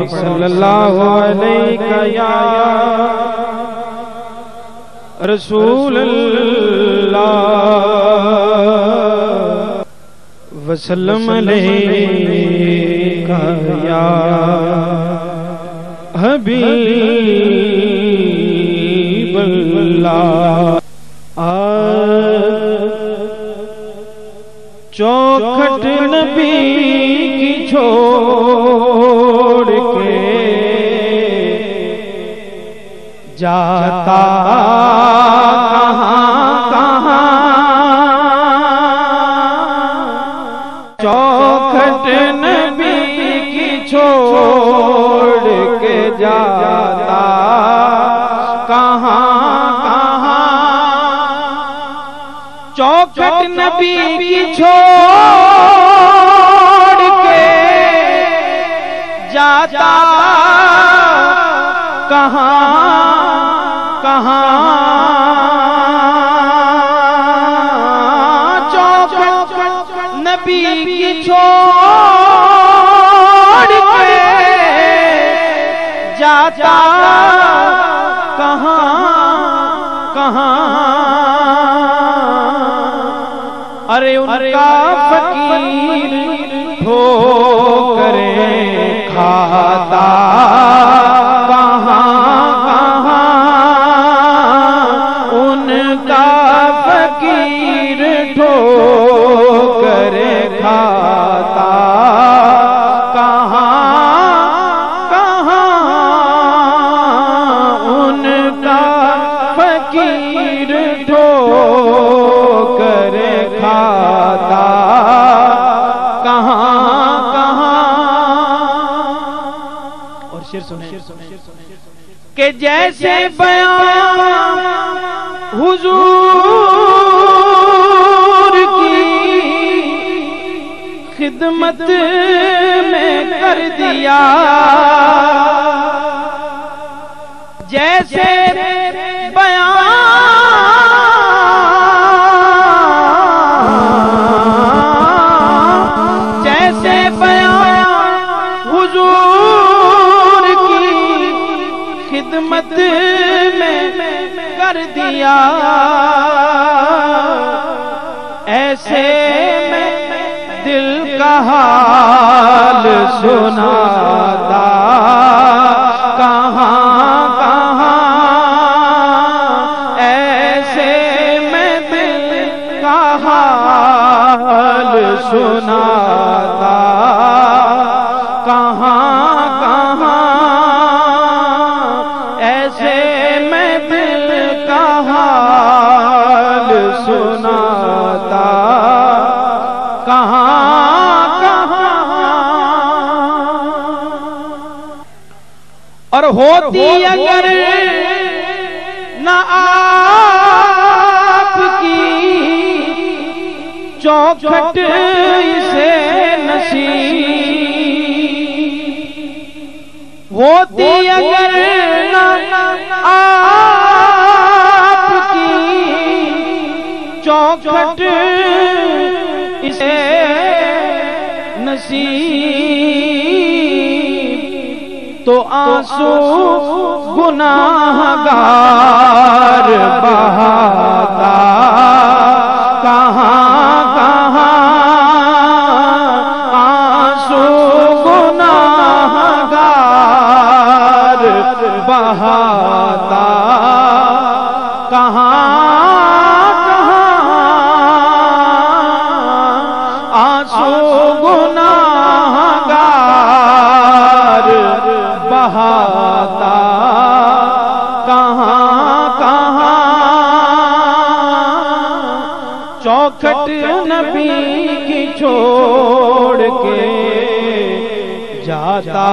صلی اللہ علیہ یا رسول اللہ وسلم علیہ یا حبیب اللہ چوکھٹ نبی کی چھوڑ کے جاتا کہاں چوکھٹ نبی کی چھوڑ کے جاتا کہاں چوکھٹ نبی کی چھوڑ کے جاتا کہاں چوکھٹ نبی کی چھوڑ کے جاتا کہاں ارے ان کا فقیر ٹھوکریں کھاتا کہاں ان کا فقیر ٹھوکریں کھاتا کہاں ان کا فقیر ٹھوکریں کھاتا کہاں اور شعر سنیں کہ جیسے بیان حضور کی خدمت میں کر دیا جیسے خدمت میں کر دیا ایسے میں دل کا حال سناتا کہاں ایسے میں دل کا حال سناتا کہاں سناتا کہاں اور ہوتی اگر نہ آپ کی چوکھٹ اسے نصیب ہوتی اگر نہ چوکھٹ اسے نصیب تو آنسو گناہگار بہاتا کہاں آنسو گناہگار بہاتا کہاں گناہگار بہاتا کہاں چوکھٹ نبی کی چھوڑ کے جاتا